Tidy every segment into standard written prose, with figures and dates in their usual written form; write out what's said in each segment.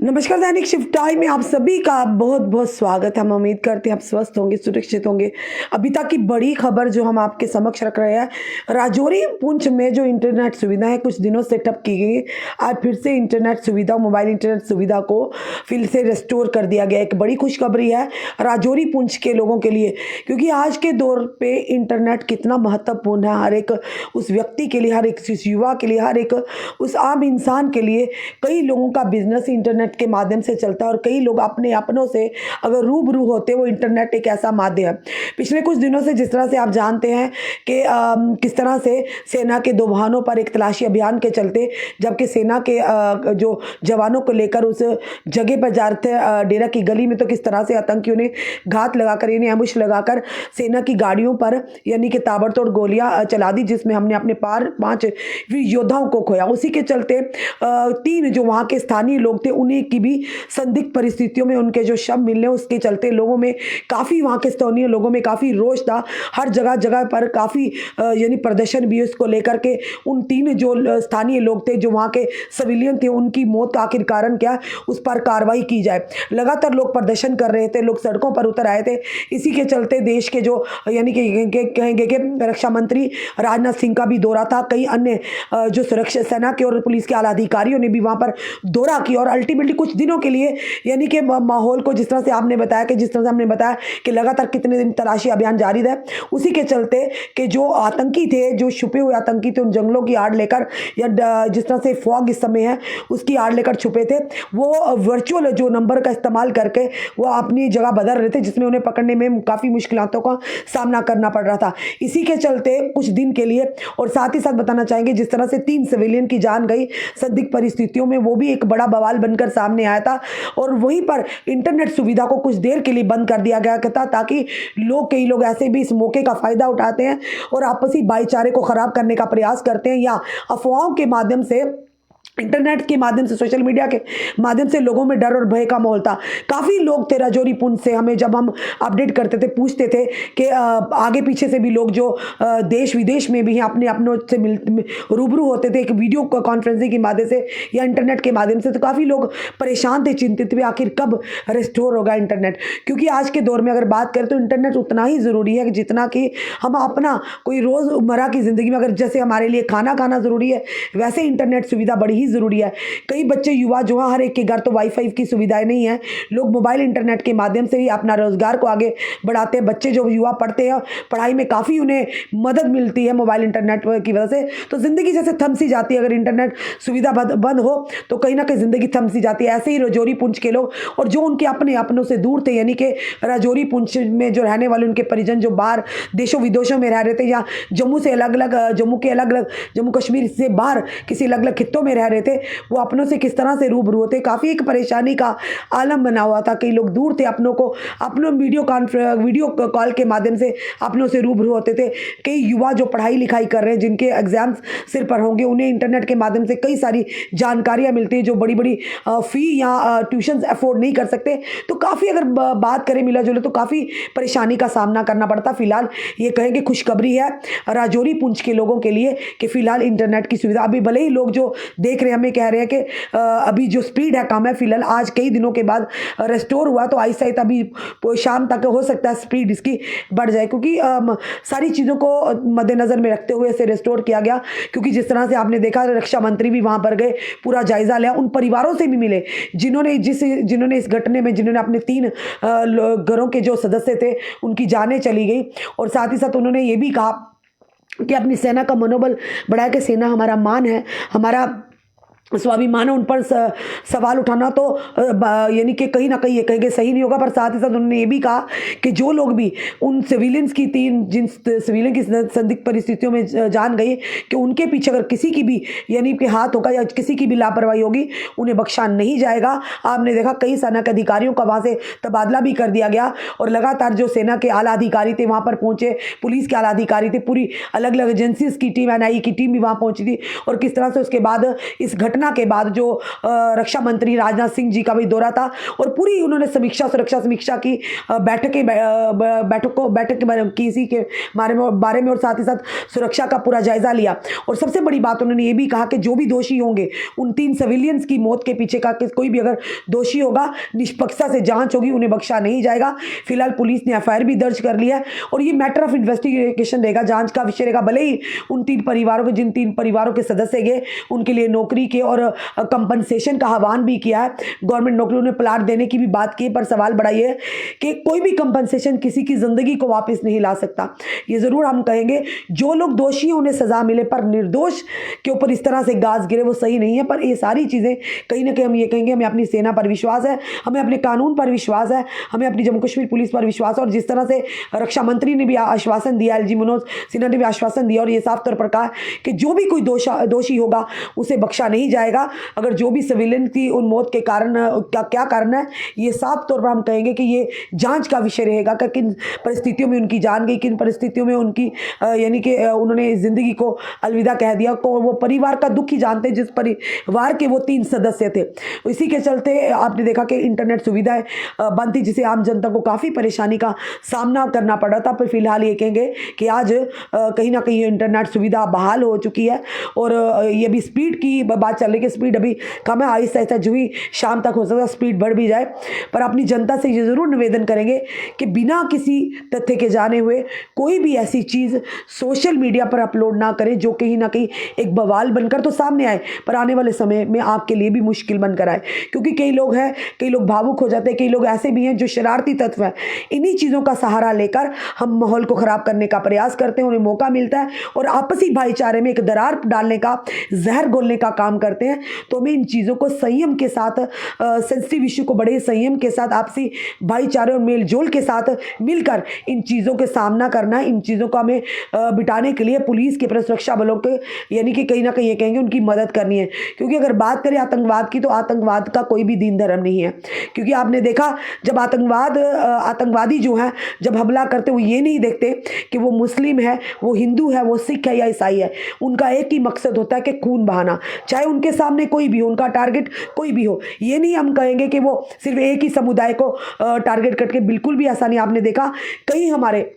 नमस्कार। दैनिक shift time में आप सभी का बहुत बहुत स्वागत है। हम उम्मीद करते हैं आप स्वस्थ होंगे, सुरक्षित होंगे। अभी तक की बड़ी खबर जो हम आपके समक्ष रख रहे हैं, राजौरी पुंछ में जो इंटरनेट सुविधा है कुछ दिनों से ठप की गई, आज फिर से इंटरनेट सुविधा, मोबाइल इंटरनेट सुविधा को फिर से रेस्टोर कर दिया गया। एक बड़ी खुशखबरी है राजौरी पुंछ के लोगों के लिए, क्योंकि आज के दौर पे इंटरनेट कितना महत्वपूर्ण है हर एक उस व्यक्ति के लिए, हर एक उस युवा के लिए, हर एक उस आम इंसान के लिए। कई लोगों का बिजनेस इंटरनेट के माध्यम से चलता है और कई लोग अपने अपनों से अगर रूबरू होते, वो इंटरनेट एक ऐसा माध्यम है। पिछले कुछ दिनों से जिस तरह से आप जानते हैं कि किस तरह से सेना के 2 वाहनों पर एक तलाशी अभियान के चलते, जबकि सेना के जो जवानों को लेकर उस जगह पर जा रहे थे डेरा की गली में, तो किस तरह से आतंकियों ने घात लगाकर, यानी एम्बुश लगाकर सेना की गाड़ियों पर यानी कि ताबड़तोड़ गोलियां चला दी, जिसमें हमने अपने 5 वीर योद्धाओं को खोया। उसी के चलते 3 जो वहाँ के स्थानीय लोग थे उन्हें की भी संदिग्ध परिस्थितियों में उनके जो शव मिलने, उसके चलते लोगों में काफ़ी, वहाँ के स्थानीय लोगों में काफ़ी रोष था। हर जगह जगह पर काफ़ी यानी प्रदर्शन भी उसको लेकर के उन 3 जो स्थानीय लोग थे, जो वहाँ के सिविलियन थे, उनकी मौत का आखिर कारण क्या, उस पर कार्रवाई की जाए। लगातार लोग प्रदर्शन कर रहे थे, लोग सड़कों पर उतर आए थे। इसी के चलते देश के जो यानी कि कहेंगे कि रक्षा मंत्री राजनाथ सिंह का भी दौरा था। कई अन्य जो सुरक्षा सेना के और पुलिस के आला अधिकारियों ने भी वहाँ पर दौरा किया और अल्टीमेटली कुछ दिनों के लिए यानी कि माहौल को, जिस तरह से आपने बताया कि जिस तरह से हमने बताया कि लगातार कितने दिन तलाशी अभियान जारी रहा, उसी के चलते कि जो आतंकी थे, जो छुपे हुए आतंकी थे, उन जंगलों की आड़ लेकर या जिस तरह से फॉग इस समय है उसकी आड़ लेकर छुपे थे, वो वर्चुअल जो नंबर का इस्तेमाल करके वो अपनी जगह बदल रहे थे, जिसमें उन्हें पकड़ने में काफ़ी मुश्किलों का सामना करना पड़ रहा था। इसी के चलते कुछ दिन के लिए, और साथ ही साथ बताना चाहेंगे जिस तरह से 3 सिविलियन की जान गई संदिग्ध परिस्थितियों में, वो भी एक बड़ा बवाल बनकर सामने आया था। और वहीं पर इंटरनेट सुविधा को कुछ देर के लिए बंद कर दिया गया था, ताकि कई लोग ऐसे भी इस मौके का फायदा उठाते हैं और आपसी भाईचारे को खराब करने का प्रयास करते हैं, या अफवाहों के माध्यम से, इंटरनेट के माध्यम से, सोशल मीडिया के माध्यम से लोगों में डर और भय का माहौल था। काफ़ी लोग थे राजौरी पुंछ से, हमें जब हम अपडेट करते थे पूछते थे कि आगे पीछे से भी लोग जो देश विदेश में भी हैं अपने अपनों से रूबरू होते थे, एक वीडियो कॉन्फ्रेंसिंग के माध्यम से या इंटरनेट के माध्यम से। तो काफ़ी लोग परेशान थे, चिंतित थे आखिर कब रेस्टोर होगा इंटरनेट। क्योंकि आज के दौर में अगर बात करें तो इंटरनेट उतना ही ज़रूरी है जितना कि हम अपना कोई रोज़मर्रा की ज़िंदगी में, अगर जैसे हमारे लिए खाना खाना ज़रूरी है, वैसे इंटरनेट सुविधा बड़ी ही ज़रूरी है। कई बच्चे, युवा जो है, हर एक के घर तो वाईफाई की सुविधाएं नहीं है, लोग मोबाइल इंटरनेट के माध्यम से ही अपना रोजगार को आगे बढ़ाते हैं। बच्चे जो युवा पढ़ते हैं, पढ़ाई में काफ़ी उन्हें मदद मिलती है मोबाइल इंटरनेट की वजह से। तो ज़िंदगी जैसे थम सी जाती है, अगर इंटरनेट सुविधा बंद हो तो कहीं ना कहीं ज़िंदगी थम सी जाती है। ऐसे ही राजौरी पुंछ के लोग, और जो उनके अपने अपनों से दूर थे, यानी कि राजौरी पुंछ में जो रहने वाले उनके परिजन जो बाहर देशों विदेशों में रह रहे थे, या जम्मू से अलग अलग, जम्मू कश्मीर से बाहर किसी अलग अलग खित्तों में रह रहे थे, वो अपनों से किस तरह से रूबरू होते, काफ़ी एक परेशानी का आलम बना हुआ था। कई लोग दूर थे, अपनों को अपनों वीडियो कॉल के माध्यम से अपनों से रूबरू होते थे। कई युवा जो पढ़ाई लिखाई कर रहे हैं, जिनके एग्जाम्स सिर पर होंगे, उन्हें इंटरनेट के माध्यम से कई सारी जानकारियाँ मिलती हैं, जो बड़ी बड़ी फ़ी या ट्यूशन अफोर्ड नहीं कर सकते। तो काफ़ी, अगर बात करें मिला जुले, तो काफ़ी परेशानी का सामना करना पड़ता। फिलहाल ये कहेंगे खुशखबरी है राजौरी पुंछ के लोगों के लिए कि फिलहाल इंटरनेट की सुविधा, अभी भले ही लोग जो देख रहे हैं हमें कह रहे हैं कि अभी जो स्पीड है कम है, फिलहाल आज कई दिनों के बाद रेस्टोर हुआ, तो आहिस्ता आहिस्ता अभी शाम तक हो सकता है स्पीड इसकी बढ़ जाए, क्योंकि सारी चीज़ों को मद्देनज़र में रखते हुए इसे रेस्टोर किया गया। क्योंकि जिस तरह से आपने देखा, रक्षा मंत्री भी वहाँ पर गए, पूरा जायज़ा लिया, उन परिवारों से भी मिले जिन्होंने इस घटने में, जिन्होंने अपने 3 घरों के जो सदस्य थे उनकी जानें चली गई। और साथ ही साथ उन्होंने ये भी कहा कि अपनी सेना का मनोबल बढ़ाया, कि सेना हमारा मान है, हमारा स्वाभिमान है, उन पर सवाल उठाना तो यानी कि कहीं ना कहीं ये कहेंगे सही नहीं होगा। पर साथ ही साथ उन्होंने ये भी कहा कि जो लोग भी उन सिविलियंस की, जिन सिविलियन की संदिग्ध परिस्थितियों में जान गई, कि उनके पीछे अगर किसी की भी यानी कि हाथ होगा या किसी की भी लापरवाही होगी, उन्हें बख्शा नहीं जाएगा। आपने देखा कई सेना के अधिकारियों का वहाँ से तबादला भी कर दिया गया, और लगातार जो सेना के आला अधिकारी थे वहाँ पर पहुँचे, पुलिस के आला अधिकारी थे, पूरी अलग अलग एजेंसीज की टीम, NIA की टीम भी वहाँ पहुँची थी। और किस तरह से उसके बाद इस घटना घटना के बाद जो रक्षा मंत्री राजनाथ सिंह जी का भी दौरा था और पूरी उन्होंने सुरक्षा समीक्षा की, बैठक की इसी के बारे में और साथ ही साथ सुरक्षा का पूरा जायजा लिया। और सबसे बड़ी बात उन्होंने ये भी कहा कि जो भी दोषी होंगे उन 3 सिविलियंस की मौत के पीछे का कोई भी अगर दोषी होगा निष्पक्षता से जांच होगी, उन्हें बख्शा नहीं जाएगा। फिलहाल पुलिस ने एफआईआर भी दर्ज कर लिया है और ये मैटर ऑफ इन्वेस्टिगेशन रहेगा, जांच का विषय रहेगा। भले ही उन 3 परिवारों के जिन 3 परिवारों के सदस्य गए उनके लिए नौकरी के और कंपनसेशन का आह्वान भी किया है, गवर्नमेंट नौकरी उन्हें प्लाट देने की भी बात की, पर सवाल बड़ा ये है कि कोई भी कंपनसेशन किसी की जिंदगी को वापस नहीं ला सकता। ये जरूर हम कहेंगे जो लोग दोषी हैं उन्हें सजा मिले, पर निर्दोष के ऊपर इस तरह से गाज गिरे वो सही नहीं है। पर ये सारी चीजें कहीं ना कहीं हम ये कहेंगे हमें अपनी सेना पर विश्वास है, हमें अपने कानून पर विश्वास है, हमें अपनी जम्मू कश्मीर पुलिस पर विश्वास है। और जिस तरह से रक्षा मंत्री ने भी आश्वासन दिया, एलजी मनोज सिन्हा ने भी आश्वासन दिया और ये साफ तौर पर कहा कि जो भी कोई दोषी होगा उसे बख्शा नहीं जाएगा। अगर जो भी सिविलियन की उन मौत के कारण क्या कारण है ये साफ तौर पर हम कहेंगे कि ये जांच का विषय रहेगा कि किन परिस्थितियों में उनकी जान गई, किन परिस्थितियों में उनकी यानी कि उन्होंने जिंदगी को अलविदा कह दिया। को वो परिवार का दुख ही जानते जिस परिवार के वो 3 सदस्य थे। इसी के चलते आपने देखा कि इंटरनेट सुविधाएं बंद थी जिससे आम जनता को काफ़ी परेशानी का सामना करना पड़ा था। पर फिलहाल ये कहेंगे कि आज कहीं ना कहीं इंटरनेट सुविधा बहाल हो चुकी है और ये भी स्पीड की बात चल रही है कि स्पीड अभी कम है, आहिस्ता आहिस्ता जो ही शाम तक हो सकता है स्पीड बढ़ भी जाए। पर अपनी जनता से ये ज़रूर निवेदन करेंगे कि बिना किसी तथ्य के जाने हुए कोई भी ऐसी चीज़ सोशल मीडिया पर अपलोड ना करें जो कहीं ना कहीं एक बवाल बनकर तो सामने आए पर आने वाले समय में आपके लिए भी मुश्किल बनकर आए। क्योंकि कई लोग भावुक हो जाते हैं, कई लोग ऐसे भी हैं जो शरारती तत्व हैं। इन्हीं चीज़ों का सहारा लेकर हम माहौल को ख़राब करने का प्रयास करते हैं, उन्हें मौका मिलता है और आपसी भाईचारे में एक दरार डालने का, जहर घोलने का काम करते हैं। तो हमें इन चीज़ों को संयम के साथ, सेंसिटिव इशू को बड़े संयम के साथ, आपसी भाईचारे और मेलजोल के साथ मिलकर इन चीज़ों के सामना करना है। इन चीज़ों को हमें बिटाने के लिए पुलिस के सुरक्षा बलों के यानी कि कहीं ना कहीं ये कहेंगे उनकी मदद करनी है। क्योंकि अगर बात करें आतंकवाद की तो आतंकवाद का कोई भी दीन धर्म नहीं है। क्योंकि आपने देखा जब आतंकवादी जो हैं जब हमला करते वो ये नहीं देखते कि वो मुस्लिम है, वो हिंदू है, वो सिख है या ईसाई है। उनका एक ही मकसद होता है कि खून बहाना, चाहे उनके सामने कोई भी हो, उनका टारगेट कोई भी हो। ये नहीं हम कहेंगे कि वो सिर्फ एक ही समुदाय को टारगेट करके, बिल्कुल भी ऐसा नहीं। आपने देखा कहीं हमारे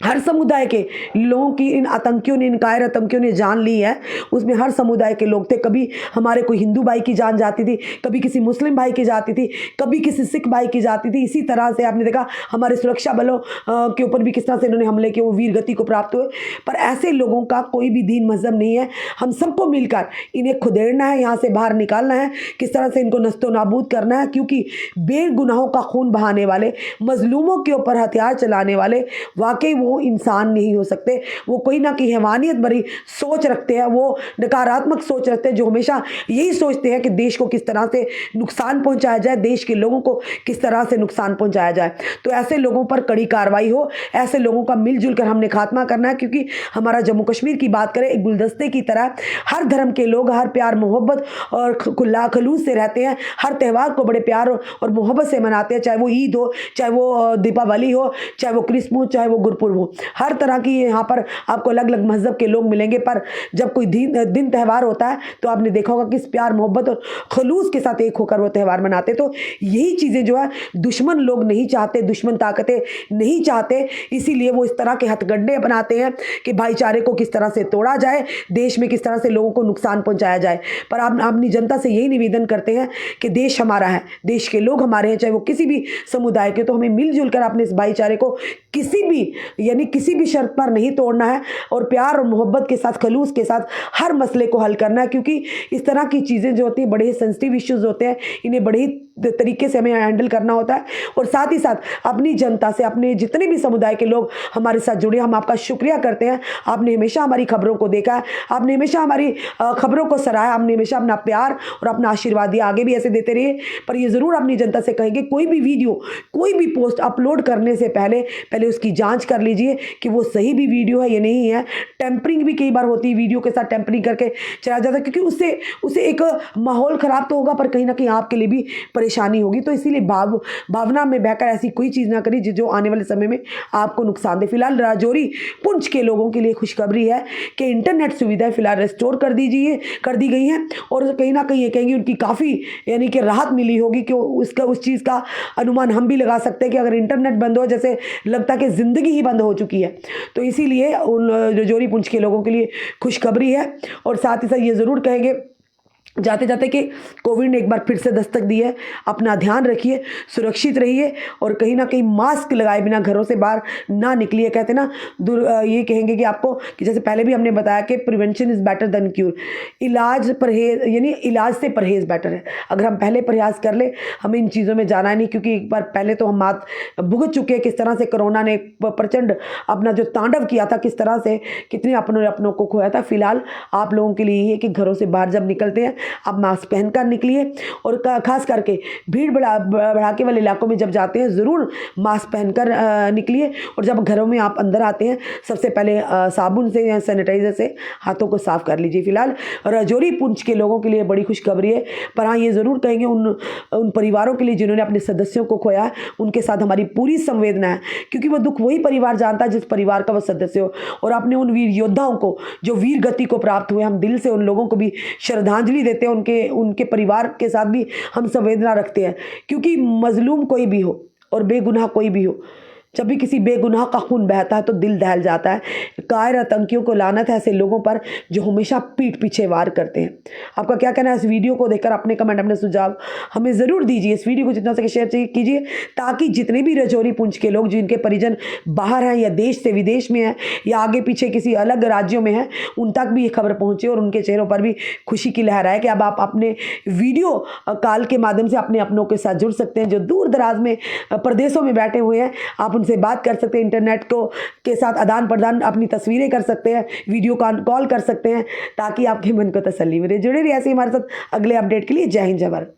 हर समुदाय के लोगों की इन आतंकियों ने, इन कायर आतंकियों ने जान ली है। उसमें हर समुदाय के लोग थे। कभी हमारे कोई हिंदू भाई की जान जाती थी, कभी किसी मुस्लिम भाई की जाती थी, कभी किसी सिख भाई की जाती थी। इसी तरह से आपने देखा हमारे सुरक्षा बलों के ऊपर भी किस तरह से इन्होंने हमले किए, वो वीर गति को प्राप्त हुए। पर ऐसे लोगों का कोई भी दीन मजहब नहीं है। हम सबको मिलकर इन्हें खुदेड़ना है, यहाँ से बाहर निकालना है, किस तरह से इनको नस्तो नाबूद करना है। क्योंकि बेगुनाहों का खून बहाने वाले, मजलूमों के ऊपर हथियार चलाने वाले वाकई वो इंसान नहीं हो सकते। वो कोई ना कोई हैवानियत भरी सोच रखते हैं, वो नकारात्मक सोच रखते हैं, जो हमेशा यही सोचते हैं कि देश को किस तरह से नुकसान पहुंचाया जाए, देश के लोगों को किस तरह से नुकसान पहुंचाया जाए। तो ऐसे लोगों पर कड़ी कार्रवाई हो, ऐसे लोगों का मिलजुल कर हमने खात्मा करना है। क्योंकि हमारा जम्मू कश्मीर की बात करें एक गुलदस्ते की तरह, हर धर्म के लोग हर प्यार मोहब्बत और खलूस से रहते हैं। हर त्यौहार को बड़े प्यार और मोहब्बत से मनाते हैं, चाहे वो ईद हो, चाहे वो दीपावली हो, चाहे वो क्रिसमस, चाहे वो गुरपुरब हो। हर तरह की यहाँ पर आपको अलग अलग मजहब के लोग मिलेंगे। पर जब कोई दिन त्यौहार होता है तो आपने देखा होगा कि इस प्यार मोहब्बत और खलूस के साथ एक होकर वो त्यौहार मनाते। तो यही चीज़ें जो है दुश्मन लोग नहीं चाहते, दुश्मन ताकतें नहीं चाहते। इसीलिए वो इस तरह के हथकंडे अपनाते हैं कि भाईचारे को किस तरह से तोड़ा जाए, देश में किस तरह से लोगों को नुकसान पहुँचाया जाए। पर आप अपनी जनता से यही निवेदन करते हैं कि देश हमारा है, देश के लोग हमारे हैं, चाहे वो किसी भी समुदाय के। तो हमें मिलजुल कर अपने इस भाईचारे को किसी भी शर्त पर नहीं तोड़ना है और प्यार और मोहब्बत के साथ, खलूस के साथ हर मसले को हल करना है। क्योंकि इस तरह की चीज़ें जो होती हैं बड़े ही सेंसिटिव इश्यूज होते हैं, इन्हें बड़े ही तरीके से हमें हैंडल करना होता है। और साथ ही साथ अपनी जनता से, अपने जितने भी समुदाय के लोग हमारे साथ जुड़े, हम आपका शुक्रिया करते हैं। आपने हमेशा हमारी खबरों को देखा है, आपने हमेशा हमारी खबरों को सराहा, आपने हमेशा अपना प्यार और अपना आशीर्वाद दिया। आगे भी ऐसे देते रहिए। पर ये ज़रूर अपनी जनता से कहेंगे कोई भी वीडियो, कोई भी पोस्ट अपलोड करने से पहले उसकी जाँच कर लीजिए। लीजिए कि वो सही भी वीडियो है या नहीं है। टेम्परिंग भी कई बार होती है, वीडियो के साथ टेम्परिंग करके चला जाता है, क्योंकि उससे एक माहौल ख़राब तो होगा पर कहीं ना कहीं आपके लिए भी परेशानी होगी। तो इसीलिए भावना में बहकर ऐसी कोई चीज़ ना करिए जो आने वाले समय में आपको नुकसान दे। फिलहाल राजौरी पुंछ के लोगों के लिए खुशखबरी है कि इंटरनेट सुविधाएं फिलहाल रिस्टोर कर दी गई हैं, और कहीं ना कहीं ये कहेंगे उनकी काफ़ी यानी कि राहत मिली होगी कि उस चीज़ का अनुमान हम भी लगा सकते हैं कि अगर इंटरनेट बंद हो, जैसे लगता है कि ज़िंदगी ही बंद हो चुकी है। तो इसीलिए उन राजौरी पुंछ के लोगों के लिए खुशखबरी है। और साथ ही साथ ये ज़रूर कहेंगे जाते जाते कि कोविड ने एक बार फिर से दस्तक दी है। अपना ध्यान रखिए, सुरक्षित रहिए, और कहीं ना कहीं मास्क लगाए बिना घरों से बाहर ना निकलिए। कहते हैं ना, ये कहेंगे कि आपको कि जैसे पहले भी हमने बताया कि prevention is better than cure. इलाज से परहेज़ बेटर है। अगर हम पहले प्रयास कर ले, हमें इन चीज़ों में जाना है नहीं, क्योंकि एक बार पहले तो हम मात भुगत चुके हैं किस तरह से कोरोना ने प्रचंड अपना जो तांडव किया था, किस तरह से कितने अपनों को खोया था। फिलहाल आप लोगों के लिए ये है कि घरों से बाहर जब निकलते हैं आप मास्क पहनकर निकलिए, और खास करके भीड़ भड़ाके वाले इलाकों में जब जाते हैं ज़रूर मास्क पहनकर निकलिए। और जब घरों में आप अंदर आते हैं सबसे पहले साबुन से या सैनिटाइज़र से हाथों को साफ कर लीजिए। फिलहाल राजौरी पुंछ के लोगों के लिए बड़ी खुशखबरी है, पर हाँ ये ज़रूर कहेंगे उन परिवारों के लिए जिन्होंने अपने सदस्यों को खोया है, उनके साथ हमारी पूरी संवेदना है, क्योंकि वो दुख वही परिवार जानता है जिस परिवार का वो सदस्य हो। और अपने उन वीर योद्धाओं को जो वीर गति को प्राप्त हुए, हम दिल से उन लोगों को भी श्रद्धांजलि देते हैं, उनके परिवार के साथ भी हम संवेदना रखते हैं। क्योंकि मजलूम कोई भी हो और बेगुनाह कोई भी हो, जब भी किसी बेगुनाह का खून बहता है तो दिल दहल जाता है। कायर आतंकियों को लानत है ऐसे लोगों पर जो हमेशा पीठ पीछे वार करते हैं। आपका क्या कहना है इस वीडियो को देखकर? अपने कमेंट, अपने सुझाव हमें ज़रूर दीजिए। इस वीडियो को जितना सके शेयर कीजिए, ताकि जितने भी राजौरी पुंछ के लोग जिनके परिजन बाहर हैं या देश से विदेश में हैं या आगे पीछे किसी अलग राज्यों में हैं, उन तक भी ये खबर पहुँचे और उनके चेहरों पर भी खुशी की लहर आए कि अब आप अपने वीडियो कॉल के माध्यम से अपने अपनों के साथ जुड़ सकते हैं। जो दूर दराज में प्रदेशों में बैठे हुए हैं, आप से बात कर सकते हैं, इंटरनेट के साथ आदान प्रदान, अपनी तस्वीरें कर सकते हैं, वीडियो कॉल कर सकते हैं, ताकि आपके मन को तसल्ली मिले। जुड़े रहिए ऐसे हमारे साथ अगले अपडेट के लिए। जय हिंद, जय भारत।